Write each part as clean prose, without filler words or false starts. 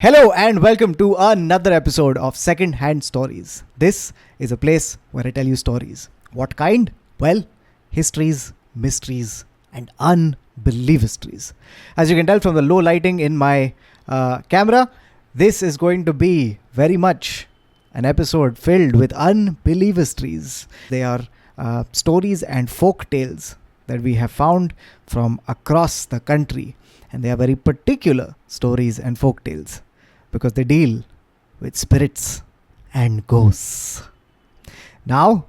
Hello and welcome to another episode of Secondhand Stories. This is a place where I tell you stories. What kind? Well, histories, mysteries, and unbelievable histories. As you can tell from the low lighting in my camera, this is going to be very much an episode filled with unbelievable histories. They are stories and folk tales that we have found from across the country, and they are very particular stories and folk tales because they deal with spirits and ghosts. Now,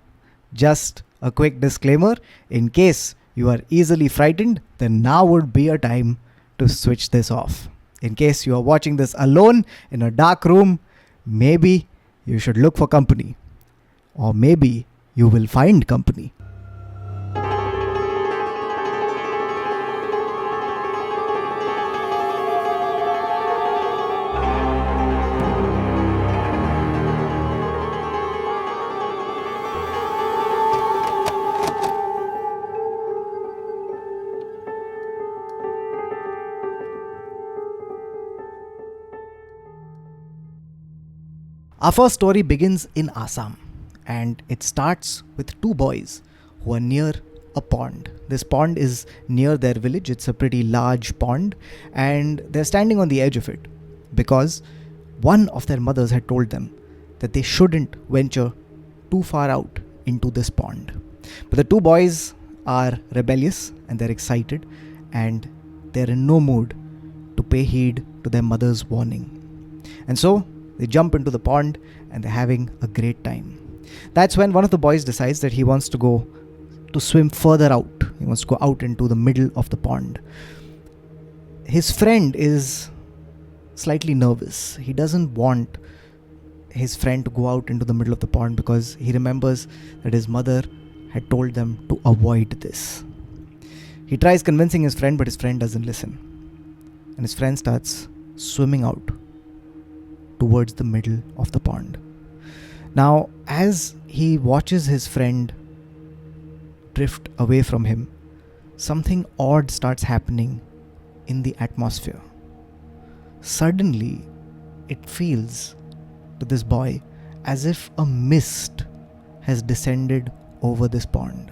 just a quick disclaimer, in case you are easily frightened, then now would be a time to switch this off. In case you are watching this alone in a dark room, maybe you should look for company, or maybe you will find company. Our first story begins in Assam, and it starts with two boys who are near a pond. This pond is near their village. It's a pretty large pond, and they're standing on the edge of it because one of their mothers had told them that they shouldn't venture too far out into this pond. But the two boys are rebellious and they're excited, and they're in no mood to pay heed to their mother's warning. And so they jump into the pond and they're having a great time. That's when one of the boys decides that he wants to go to swim further out. He wants to go out into the middle of the pond. His friend is slightly nervous. He doesn't want his friend to go out into the middle of the pond because he remembers that his mother had told them to avoid this. He tries convincing his friend, but his friend doesn't listen. And his friend starts swimming out towards the middle of the pond. Now, as he watches his friend drift away from him, something odd starts happening in the atmosphere. Suddenly, it feels to this boy as if a mist has descended over this pond.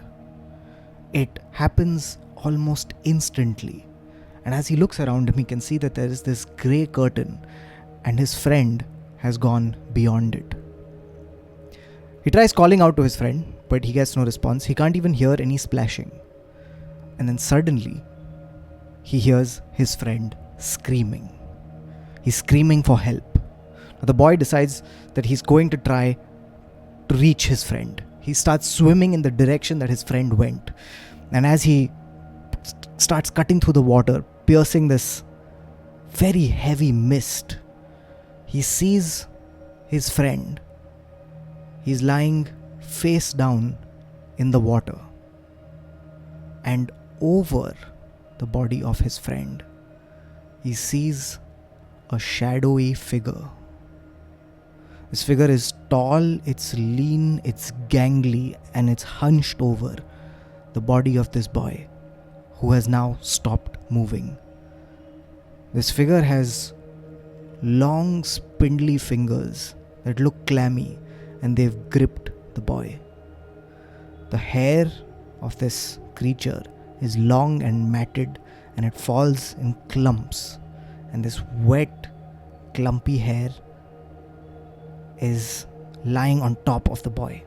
It happens almost instantly, and as he looks around him, he can see that there is this grey curtain, and his friend has gone beyond it. He tries calling out to his friend, but he gets no response. He can't even hear any splashing. And then suddenly, he hears his friend screaming. He's screaming for help. Now, the boy decides that he's going to try to reach his friend. He starts swimming in the direction that his friend went. And as he starts cutting through the water, piercing this very heavy mist, he sees his friend. He's lying face down in the water. And over the body of his friend, he sees a shadowy figure. This figure is tall, it's lean, it's gangly, and it's hunched over the body of this boy, who has now stopped moving. This figure has long spindly fingers that look clammy, and they've gripped the boy. The hair of this creature is long and matted, and it falls in clumps, and this wet, clumpy hair is lying on top of the boy.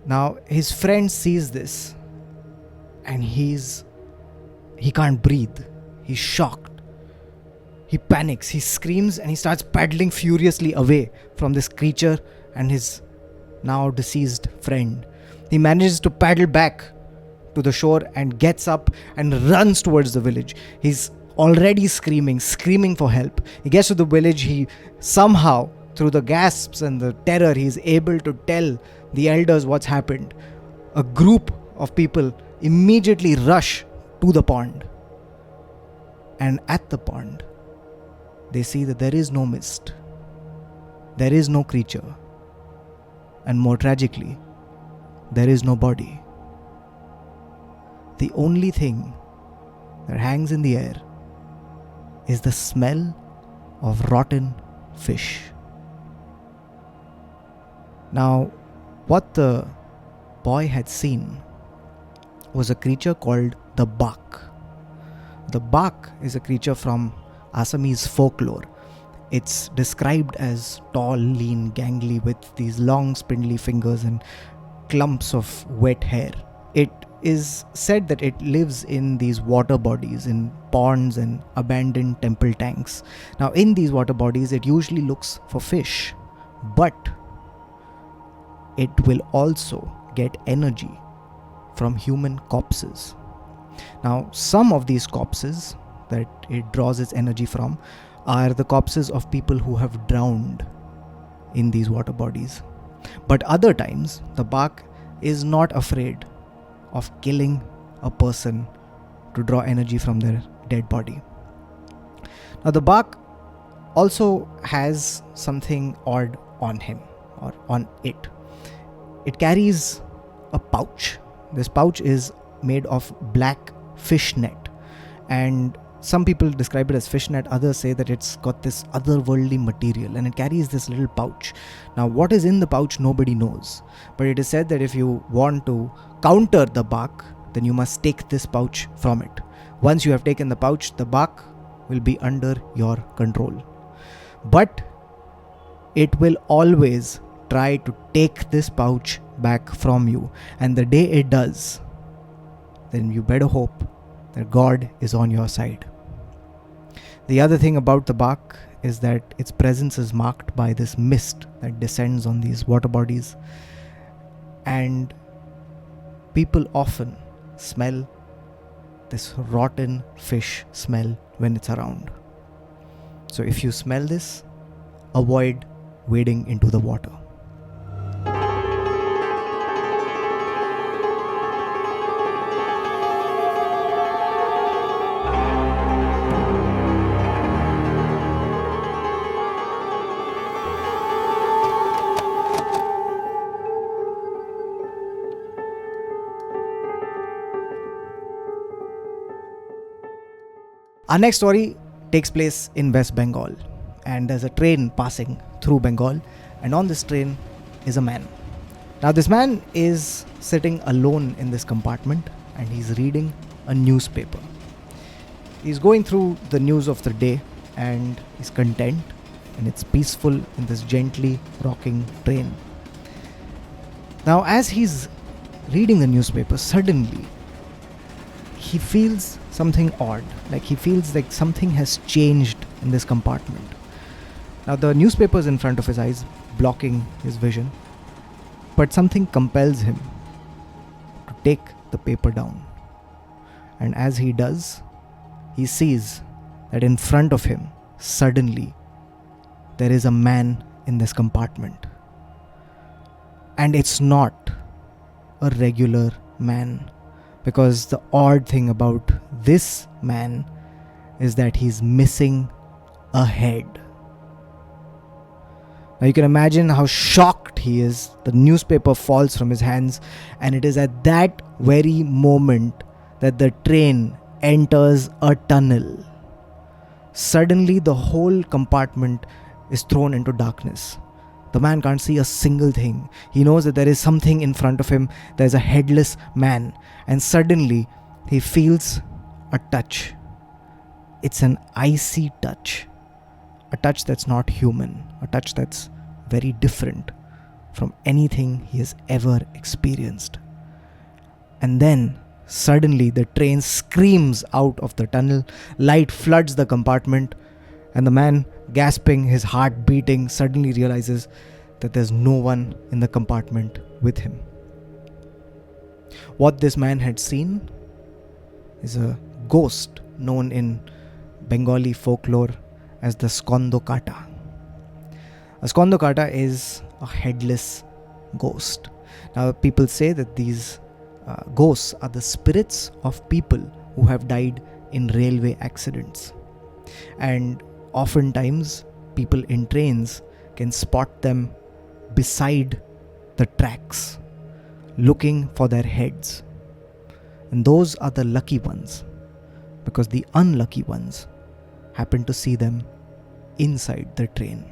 Now his friend sees this, and he can't breathe. He's shocked. He panics, he screams, and he starts paddling furiously away from this creature and his now deceased friend. He manages to paddle back to the shore and gets up and runs towards the village. He's already screaming for help. He gets to the village. He somehow, through the gasps and the terror, he's able to tell the elders what's happened. A group of people immediately rush to the pond. And at the pond, they see that there is no mist. There is no creature. And more tragically, there is no body. The only thing that hangs in the air is the smell of rotten fish. Now, what the boy had seen was a creature called the Bak. The Bak is a creature from Assamese folklore. It's described as tall, lean, gangly with these long spindly fingers and clumps of wet hair. It is said that it lives in these water bodies, in ponds and abandoned temple tanks. Now, in these water bodies, it usually looks for fish, but it will also get energy from human corpses. Now, some of these corpses that it draws its energy from are the corpses of people who have drowned in these water bodies. But other times, the Bak is not afraid of killing a person to draw energy from their dead body. Now, the Bak also has something odd on him, or on it. It carries a pouch. This pouch is made of black fishnet, and some people describe it as fishnet, others say that it's got this otherworldly material, and it carries this little pouch. Now, what is in the pouch, nobody knows, but it is said that if you want to counter the Bak, then you must take this pouch from it. Once you have taken the pouch, the Bak will be under your control, but it will always try to take this pouch back from you, and the day it does, then you better hope that God is on your side. The other thing about the Bak is that its presence is marked by this mist that descends on these water bodies, and people often smell this rotten fish smell when it's around. So if you smell this, avoid wading into the water. Our next story takes place in West Bengal, and there's a train passing through Bengal, and on this train is a man. Now, this man is sitting alone in this compartment, and he's reading a newspaper. He's going through the news of the day, and he's content, and it's peaceful in this gently rocking train. Now, as he's reading the newspaper, suddenly he feels something odd, like he feels like something has changed in this compartment. Now, the newspaper is in front of his eyes, blocking his vision, but something compels him to take the paper down. And as he does, he sees that in front of him, suddenly, there is a man in this compartment. And it's not a regular man, because the odd thing about this man is that he's missing a head. Now, you can imagine how shocked he is. The newspaper falls from his hands, and it is at that very moment that the train enters a tunnel. Suddenly, the whole compartment is thrown into darkness. The man can't see a single thing. He knows that there is something in front of him. There's a headless man. And suddenly, he feels a touch. It's an icy touch. A touch that's not human. A touch that's very different from anything he has ever experienced. And then, suddenly, the train screams out of the tunnel. Light floods the compartment. And the man, gasping, his heart beating, suddenly realizes that there's no one in the compartment with him. What this man had seen is a ghost known in Bengali folklore as the Skondokata. A Skondokata is a headless ghost. Now, people say that these ghosts are the spirits of people who have died in railway accidents. And oftentimes, people in trains can spot them beside the tracks, looking for their heads. And those are the lucky ones, because the unlucky ones happened to see them inside the train.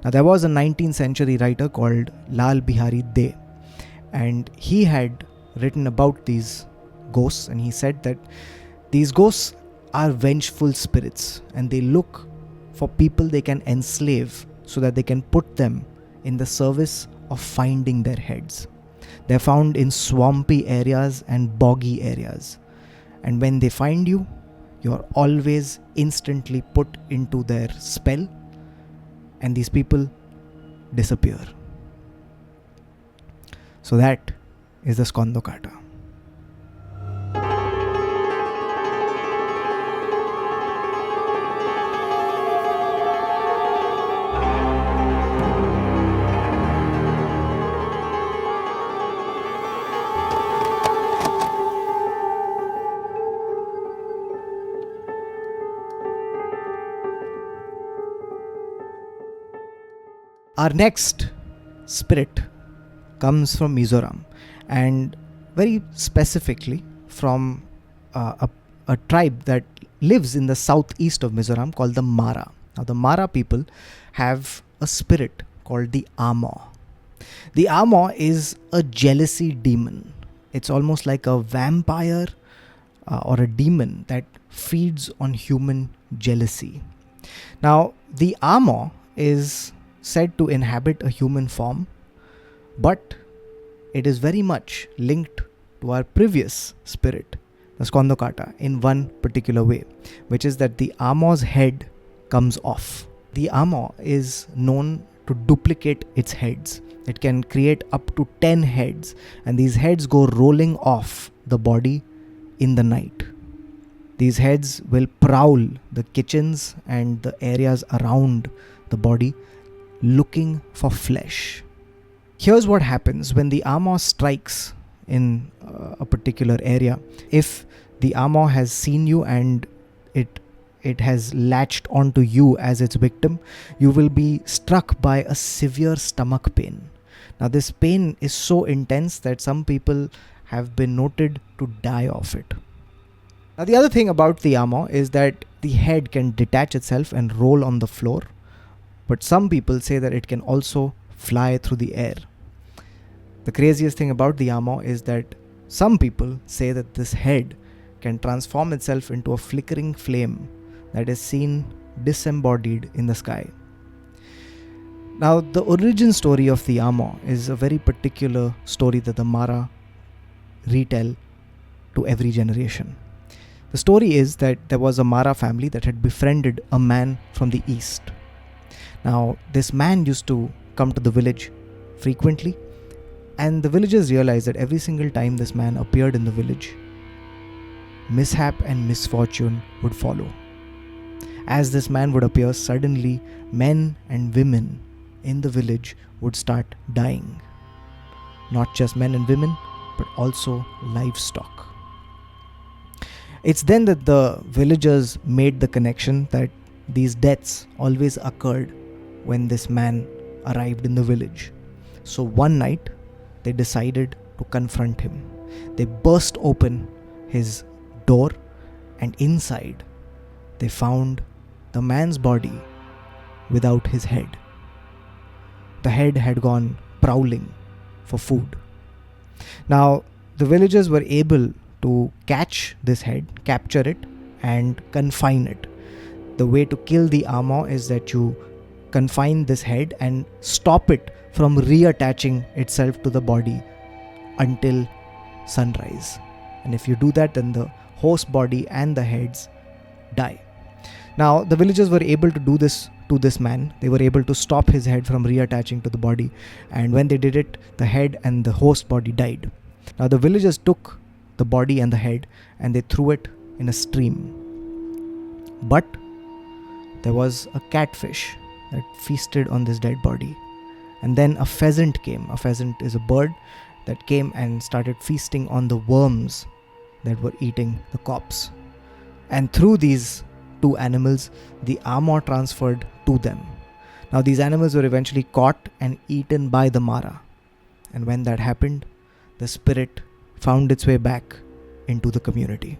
Now, there was a 19th century writer called Lal Bihari De, and he had written about these ghosts, and he said that these ghosts are vengeful spirits and they look for people they can enslave so that they can put them in the service of finding their heads. They're found in swampy areas and boggy areas, and when they find you, you're always instantly put into their spell, and these people disappear. So that is the Skondokata. Our next spirit comes from Mizoram, and very specifically from a tribe that lives in the southeast of Mizoram called the Mara. Now, the Mara people have a spirit called the Amo. The Amo is a jealousy demon. It's almost like a vampire or a demon that feeds on human jealousy. Now, the Amo is said to inhabit a human form, but it is very much linked to our previous spirit, the Skondokata, in one particular way, which is that the Amo's head comes off. The Amo is known to duplicate its heads. It can create up to 10 heads, and these heads go rolling off the body in the night. These heads will prowl the kitchens and the areas around the body looking for flesh. Here's what happens when the Amo strikes in a particular area. If the Amo has seen you and it has latched onto you as its victim, you will be struck by a severe stomach pain. Now, this pain is so intense that some people have been noted to die of it. Now, the other thing about the Amo is that the head can detach itself and roll on the floor, but some people say that it can also fly through the air. The craziest thing about the Amo is that some people say that this head can transform itself into a flickering flame that is seen disembodied in the sky. Now, the origin story of the Amo is a very particular story that the Mara retell to every generation. The story is that there was a Mara family that had befriended a man from the east. Now, this man used to come to the village frequently, and the villagers realized that every single time this man appeared in the village, mishap and misfortune would follow. As this man would appear, suddenly men and women in the village would start dying. Not just men and women, but also livestock. It's then that the villagers made the connection that these deaths always occurred when this man arrived in the village. So one night, they decided to confront him. They burst open his door, and inside, they found the man's body without his head. The head had gone prowling for food. Now, the villagers were able to catch this head, capture it, and confine it. The way to kill the Amo is that you confine this head and stop it from reattaching itself to the body until sunrise. And if you do that, then the host body and the heads die. Now, the villagers were able to do this to this man. They were able to stop his head from reattaching to the body, and when they did it, the head and the host body died. Now, the villagers took the body and the head and they threw it in a stream. But there was a catfish that feasted on this dead body. And then a pheasant came. A pheasant is a bird that came and started feasting on the worms that were eating the corpse. And through these two animals, the Amo transferred to them. Now, these animals were eventually caught and eaten by the Mara. And when that happened, the spirit found its way back into the community.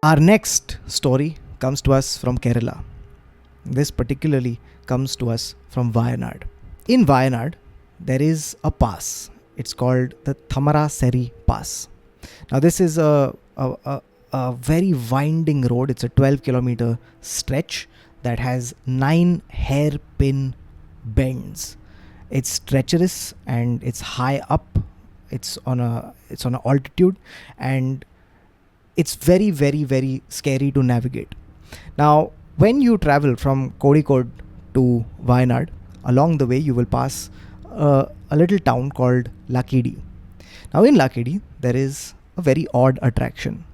Our next story comes to us from Kerala. This particularly comes to us from Wayanad. In Wayanad, there is a pass. It's called the Thamaraseri Pass. Now, this is a very winding road. It's a 12-kilometer stretch that has 9 hairpin bends. It's treacherous and it's high up. It's on an altitude, and it's very, very, very scary to navigate. Now, when you travel from Kozhikode to Wayanad, along the way you will pass a little town called Lakidi. Now, in Lakidi, there is a very odd attraction.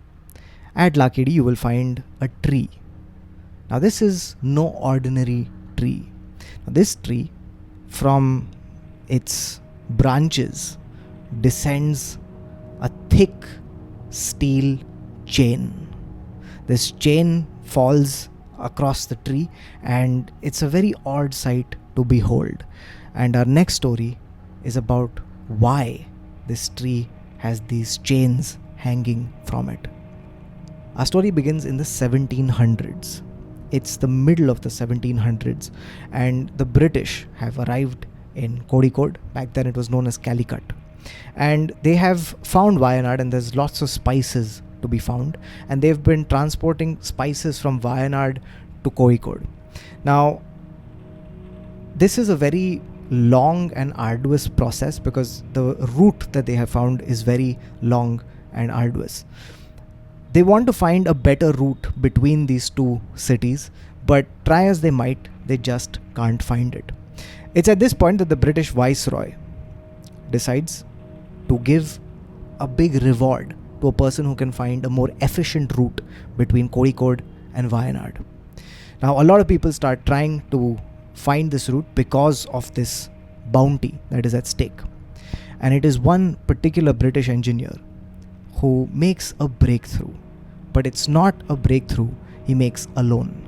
At Lakidi, you will find a tree. Now, this is no ordinary tree. Now, this tree, from its branches, descends a thick steel chain. This chain falls across the tree, and it's a very odd sight to behold. And our next story is about why this tree has these chains hanging from it. Our story begins in the 1700s. It's the middle of the 1700s, and the British have arrived in Kozhikode. Back then it was known as Calicut. And they have found Wayanad, and there's lots of spices to be found. And they've been transporting spices from Wayanad to Kozhikode. Now, this is a very long and arduous process because the route that they have found is very long and arduous. They want to find a better route between these two cities, but try as they might, they just can't find it. It's at this point that the British Viceroy decides to give a big reward to a person who can find a more efficient route between Kozhikode and Wayanad. Now, a lot of people start trying to find this route because of this bounty that is at stake. And it is one particular British engineer who makes a breakthrough. But it's not a breakthrough he makes alone.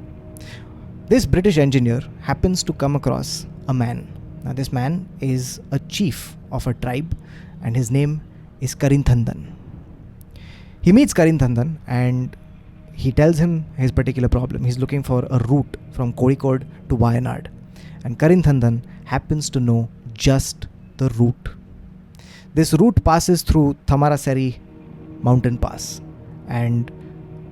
This British engineer happens to come across a man. Now, this man is a chief of a tribe, and his name is Karinthandan. He meets Karinthandan and he tells him his particular problem. He's looking for a route from Kozhikode to Wayanad. And Karinthandan happens to know just the route. This route passes through Thamaraseri mountain pass, and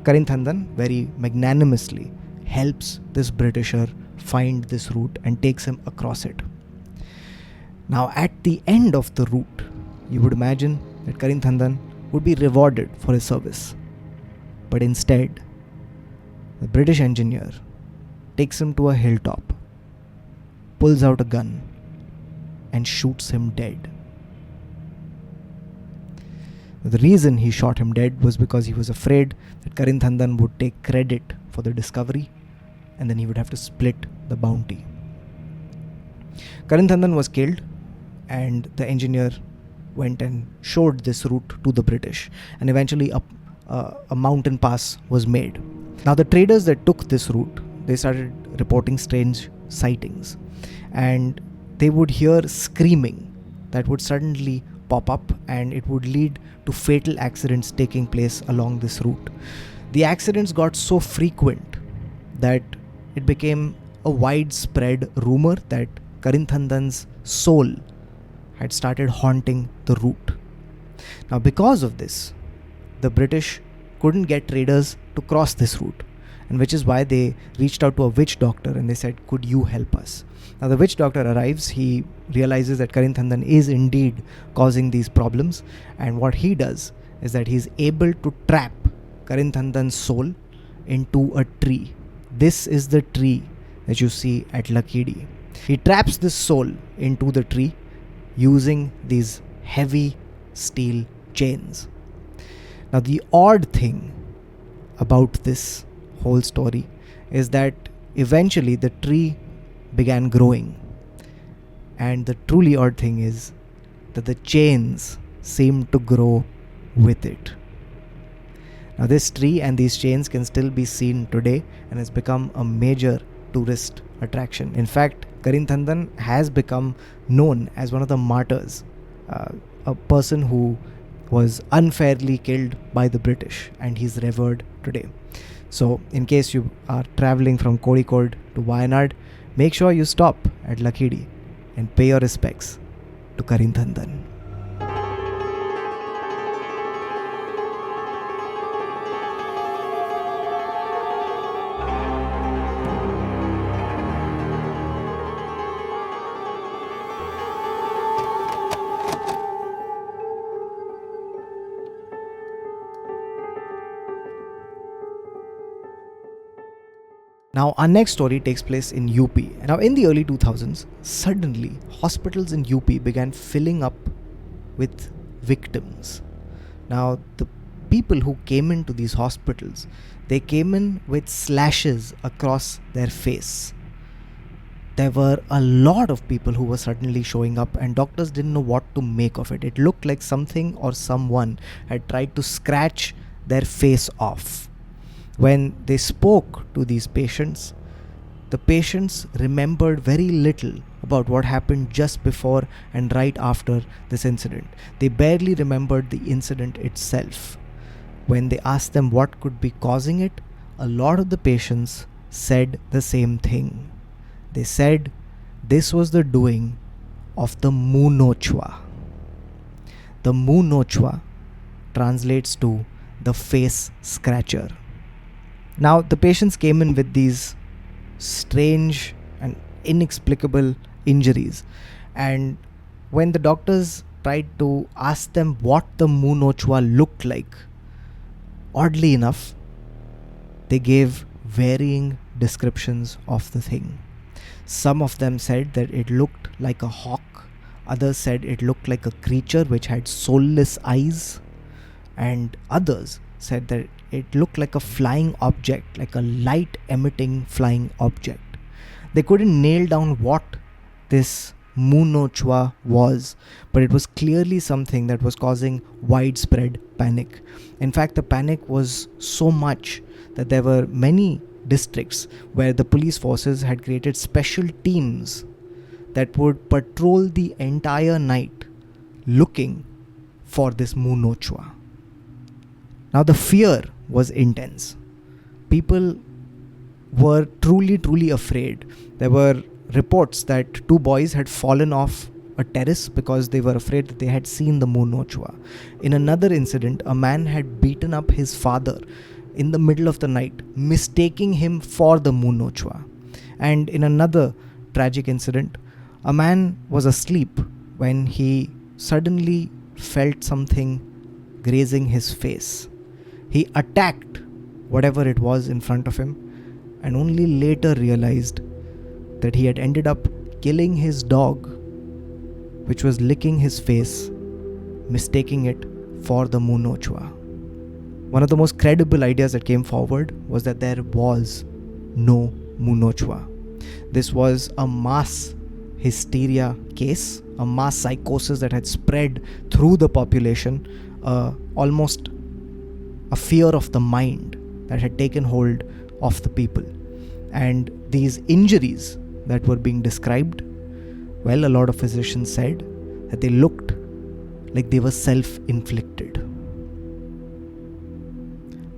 Karinthandan very magnanimously helps this Britisher find this route and takes him across it. Now, at the end of the route, you would imagine that Karinthandan would be rewarded for his service. But instead, the British engineer takes him to a hilltop, pulls out a gun, and shoots him dead. The reason he shot him dead was because he was afraid that Karinthandan would take credit for the discovery, and then he would have to split the bounty. Karinthandan was killed, and the engineer went and showed this route to the British, and eventually a mountain pass was made. Now, the traders that took this route, they started reporting strange sightings, and they would hear screaming that would suddenly pop up, and it would lead to fatal accidents taking place along this route. The accidents got so frequent that it became a widespread rumor that Karinthandan's soul had started haunting the route. Now, because of this, the British couldn't get traders to cross this route, and which is why they reached out to a witch doctor and they said, "Could you help us?" Now, the witch doctor arrives. He realizes that Karinthandan is indeed causing these problems, and what he does is that he's able to trap Karinthandan's soul into a tree. This is the tree that you see at Lakidi. He traps this soul into the tree using these heavy steel chains. Now, the odd thing about this whole story is that eventually the tree began growing, and the truly odd thing is that the chains seemed to grow with it. Now, this tree and these chains can still be seen today and has become a major tourist attraction. In fact, Karinthandan has become known as one of the martyrs, a person who was unfairly killed by the British, and he's revered today. So, in case you are traveling from Kozhikode to Wayanad, make sure you stop at Lakidi and pay your respects to Karinthandan. Now, our next story takes place in UP. Now, in the early 2000s, suddenly hospitals in UP began filling up with victims. Now, the people who came into these hospitals, they came in with slashes across their face. There were a lot of people who were suddenly showing up, and doctors didn't know what to make of it. It looked like something or someone had tried to scratch their face off. When they spoke to these patients, the patients remembered very little about what happened just before and right after this incident. They barely remembered the incident itself. When they asked them what could be causing it, a lot of the patients said the same thing. They said this was the doing of the Monochwa. The Monochwa translates to the face scratcher. Now, the patients came in with these strange and inexplicable injuries, and when the doctors tried to ask them what the Monochwa looked like, oddly enough, they gave varying descriptions of the thing. Some of them said that it looked like a hawk, others said it looked like a creature which had soulless eyes, and others said that it looked like a flying object, like a light emitting flying object. They couldn't nail down what this Monochwa was, but it was clearly something that was causing widespread panic. In fact, the panic was so much that there were many districts where the police forces had created special teams that would patrol the entire night looking for this Monochwa. Now, the fear was intense. People were truly afraid. There were reports that 2 boys had fallen off a terrace because they were afraid that they had seen the Monochwa. In another incident, a man had beaten up his father in the middle of the night, mistaking him for the Monochwa. And in another tragic incident, a man was asleep when he suddenly felt something grazing his face. He attacked whatever it was in front of him, and only later realized that he had ended up killing his dog, which was licking his face, mistaking it for the Monochwa. One of the most credible ideas that came forward was that there was no Monochwa. This was a mass hysteria case, a mass psychosis that had spread through the population, almost a fear of the mind that had taken hold of the people. And these injuries that were being described, well, a lot of physicians said that they looked like they were self-inflicted.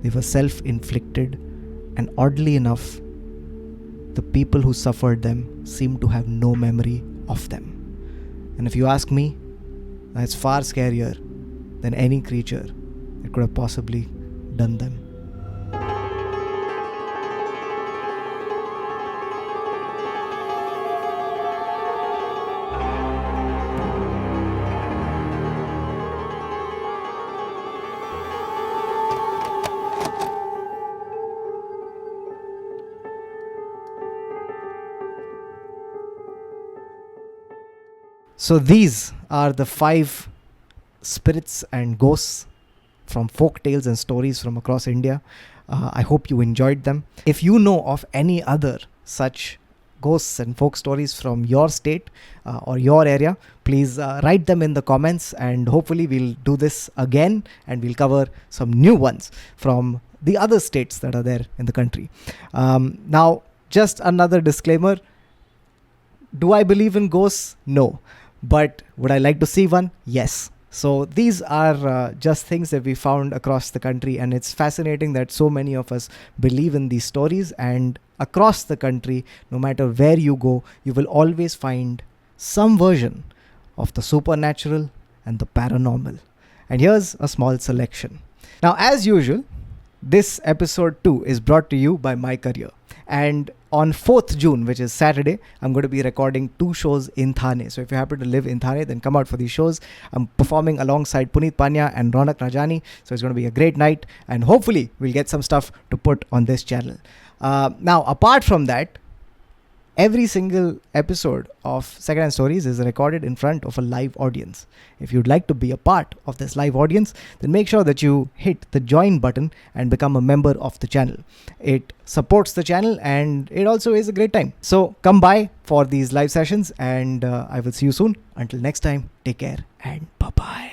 They were self-inflicted, and oddly enough, the people who suffered them seemed to have no memory of them. And if you ask me, that's far scarier than any creature that could have possibly done them. So these are the 5 spirits and ghosts from folk tales and stories from across India. I hope you enjoyed them. If you know of any other such ghosts and folk stories from your state or your area, please write them in the comments, and hopefully we'll do this again and we'll cover some new ones from the other states that are there in the country. Now, just another disclaimer. Do I believe in ghosts? No. But would I like to see one? Yes. So these are just things that we found across the country, and it's fascinating that so many of us believe in these stories. And across the country, no matter where you go, you will always find some version of the supernatural and the paranormal. And here's a small selection. Now, as usual, this episode 2 is brought to you by my career. And on 4th June, which is Saturday, I'm going to be recording 2 shows in Thane. So if you happen to live in Thane, then come out for these shows. I'm performing alongside Puneet Panya and Ronak Rajani. So it's going to be a great night. And hopefully we'll get some stuff to put on this channel. Now, apart from that, every single episode of Secondhand Stories is recorded in front of a live audience. If you'd like to be a part of this live audience, then make sure that you hit the join button and become a member of the channel. It supports the channel and it also is a great time. So come by for these live sessions, and I will see you soon. Until next time, take care and bye-bye.